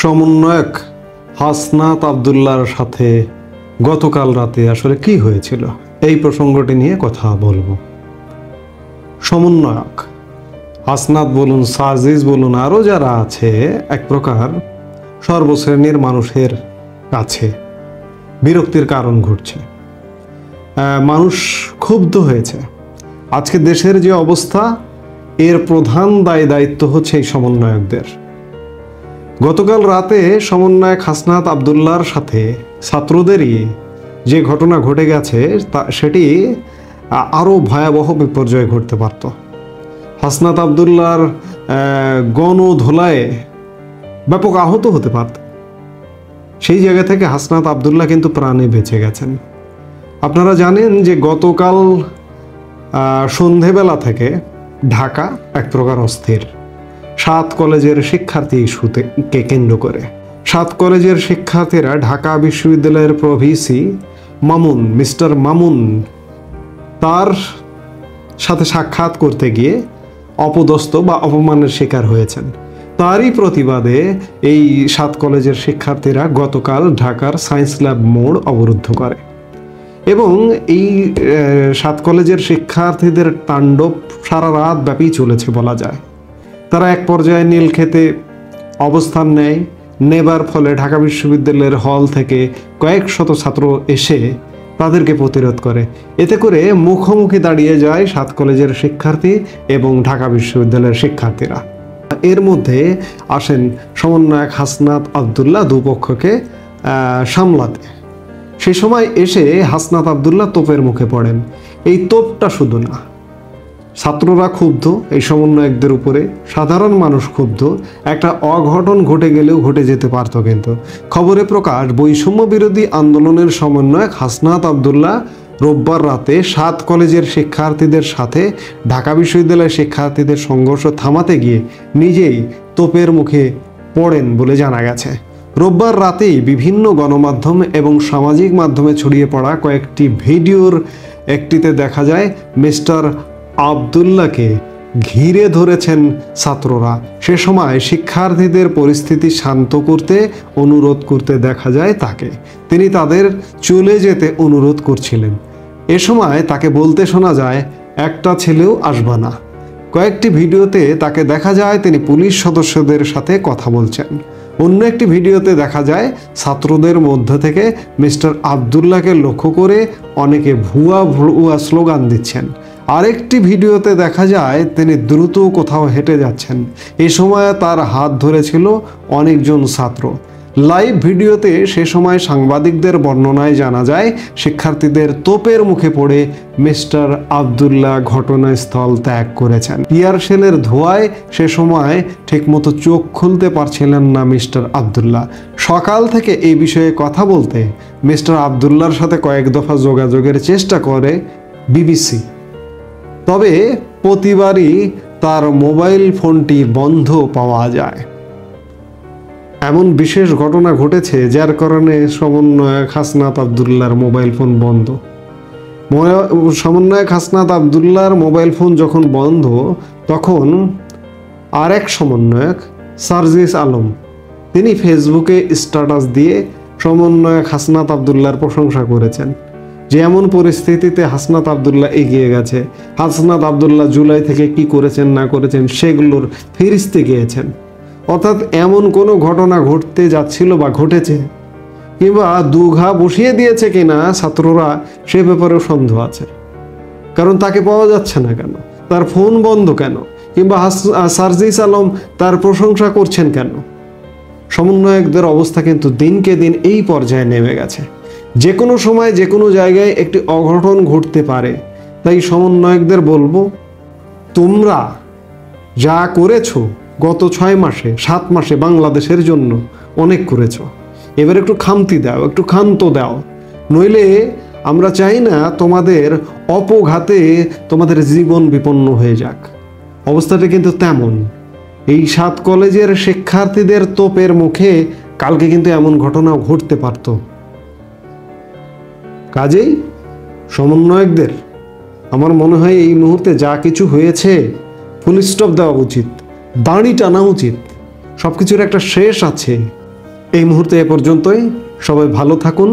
সমন্বয়ক হাসনাত আব্দুল্লাহর সাথে গতকাল রাতে আসলে কি হয়েছিল এই প্রসঙ্গটি নিয়ে কথা বলবো। সমন্বয়ক হাসনাত বলুন, সাজিজ বলুন, আরও যারা আছে এক প্রকার সর্বশ্রেণীর মানুষের কাছে বিরক্তির কারণ ঘটছে। মানুষ ক্ষুব্ধ হয়েছে। আজকে দেশের যে অবস্থা, এর প্রধান দায়িত্ব হচ্ছে এই সমন্বয়কদের। গতকাল রাতে সমন্বয়ক হাসনাত আব্দুল্লাহর সাথে ছাত্রদেরই যে ঘটনা ঘটে গেছে সেটি আরও ভয়াবহ বিপর্যয় ঘটতে পারত। হাসনাত আব্দুল্লাহর গণধোলায় ব্যাপক আহত হতে পারত। সেই জায়গা থেকে হাসনাত আব্দুল্লাহ কিন্তু প্রাণে বেঁচে গেছেন। আপনারা জানেন যে গতকাল সন্ধেবেলা থেকে ঢাকা এক প্রকার অস্থির 7 কলেজের শিক্ষার্থী ইস্যুকে কেন্দ্র করে। 7 কলেজের শিক্ষার্থীরা ঢাকা বিশ্ববিদ্যালয়ের প্রভিসি মামুন, মিস্টার মামুন, তার সাথে সাক্ষাৎ করতে গিয়ে অপদস্থ বা অপমানের শিকার হয়েছেন। তারই প্রতিবাদে এই 7 কলেজের শিক্ষার্থীরা গতকাল ঢাকার সায়েন্স ল্যাব মোড় অবরুদ্ধ করে এবং এই 7 কলেজের শিক্ষার্থীদের তাণ্ডব সারা রাত ব্যাপী চলেছে বলা যায়। তারা এক পর্যায়ে নীলক্ষেতে অবস্থান নেবার ফলে ঢাকা বিশ্ববিদ্যালয়ের হল থেকে কয়েক শত ছাত্র এসে তাদেরকে প্রতিরোধ করে। এতে করে মুখোমুখি দাঁড়িয়ে যায় 7 কলেজের শিক্ষার্থী এবং ঢাকা বিশ্ববিদ্যালয়ের শিক্ষার্থীরা। এর মধ্যে আসেন সমন্বয়ক হাসনাত আব্দুল্লাহ দুপক্ষকে সামলাতে। সেই সময় এসে হাসনাত আব্দুল্লাহ তোপের মুখে পড়েন। এই তোপটা শুধু না, ছাত্ররা ক্ষুব্ধ এই সমন্বয়কদের উপরে, সাধারণ মানুষ ক্ষুব্ধ। একটা অঘটন ঘটে গেলেও ঘটে যেতে পারত। কিন্তু খবরে প্রকাশ, বৈষম্য বিরোধী আন্দোলনের সমন্বয়ক হাসনাত আব্দুল্লাহ রোববার রাতে 7 কলেজের শিক্ষার্থীদের সাথে ঢাকা বিশ্ববিদ্যালয়ের শিক্ষার্থীদের সংঘর্ষ থামাতে গিয়ে নিজেই তোপের মুখে পড়েন বলে জানা গেছে। রোববার রাতেই বিভিন্ন গণমাধ্যম এবং সামাজিক মাধ্যমে ছড়িয়ে পড়া কয়েকটি ভিডিওর একটিতে দেখা যায় মিস্টার আব্দুল্লাহকে ঘিরে ধরেছেন ছাত্ররা। সে সময় শিক্ষার্থীদের পরিস্থিতি শান্ত করতে অনুরোধ করতে দেখা যায় তাকে। তিনি তাদের চলে যেতে অনুরোধ করছিলেন। এ সময় তাকে বলতে শোনা যায়, একটা ছেলেও আসবে না। কয়েকটি ভিডিওতে তাকে দেখা যায় তিনি পুলিশ সদস্যদের সাথে কথা বলছেন। অন্য একটি ভিডিওতে দেখা যায় ছাত্রদের মধ্যে থেকে মিস্টার আব্দুল্লাহকে লক্ষ্য করে অনেকে ভুয়া স্লোগান দিচ্ছেন। আরেকটি ভিডিওতে দেখা যায় তিনি দ্রুত কোথাও হেঁটে যাচ্ছেন। এই সময় তার হাত ধরেছিল অনেকজন ছাত্র। লাইভ ভিডিওতে সে সময় সাংবাদিকদের বর্ণনায় জানা যায় শিক্ষার্থীদের তোপের মুখে পড়ে মিস্টার আব্দুল্লাহ ঘটনাস্থল ত্যাগ করেছেন। টিয়ার শেলের ধোঁয়ায় সে সময় ঠিকমতো চোখ খুলতে পারছিলেন না মিস্টার আব্দুল্লাহ। সকাল থেকে এই বিষয়ে কথা বলতে মিস্টার আব্দুল্লাহর সাথে কয়েক দফা যোগাযোগের চেষ্টা করে বিবিসি, তবে প্রতিবারই তার মোবাইল ফোনটি বন্ধ পাওয়া যায়। এমন বিশেষ ঘটনা ঘটেছে যার কারণে সমন্বয়ক হাসনাত আব্দুল্লাহর মোবাইল ফোন বন্ধ। সমন্বয়ক হাসনাত আব্দুল্লাহর মোবাইল ফোন যখন বন্ধ, তখন আরেক সমন্বয়ক সার্জিস আলম তিনি ফেসবুকে স্ট্যাটাস দিয়ে সমন্বয়ক হাসনাত আব্দুল্লাহর প্রশংসা করেছেন যে এমন পরিস্থিতিতে হাসনাত আব্দুল্লাহ এগিয়ে গেছে। হাসনাত আব্দুল্লাহ জুলাই থেকে কি করেছেন না করেছেন সেগুলোর ফিরিস্তে গিয়েছেন। অর্থাৎ এমন কোনো ঘটনা ঘটতে যাচ্ছিল বা ঘটেছে কিংবা দুঘা বসিয়ে দিয়েছে কিনা ছাত্ররা, সে ব্যাপারেও সন্দেহ আছে। কারণ তাকে পাওয়া যাচ্ছে না কেন, তার ফোন বন্ধ কেন, কিংবা সার্জিস আলম তার প্রশংসা করছেন কেন। সমন্বয়কদের অবস্থা কিন্তু দিনকে দিন এই পর্যায়ে নেমে গেছে। যে কোনো সময় যে কোনো জায়গায় একটি অঘটন ঘটতে পারে। তাই সমন্বয়কদের বলবো, তোমরা যা করেছো গত 6 মাসে 7 মাসে বাংলাদেশের জন্য অনেক করেছো। এবার একটু খামতি দাও, একটু ক্ষান্ত দাও, নইলে আমরা চাই না তোমাদের অপঘাতে তোমাদের জীবন বিপন্ন হয়ে যাক। অবস্থাটা কিন্তু তেমন। এই 7 কলেজের শিক্ষার্থীদের তোপের মুখে কালকে কিন্তু এমন ঘটনাও ঘটতে পারত। কাজেই সমন্বয়কদের আমার মনে হয় এই মুহূর্তে যা কিছু হয়েছে ফুল স্টপ দেওয়া উচিত, দাড়ি টানা উচিত। সব কিছুর একটা শেষ আছে। এই মুহূর্তে এ পর্যন্তই। সবাই ভালো থাকুন।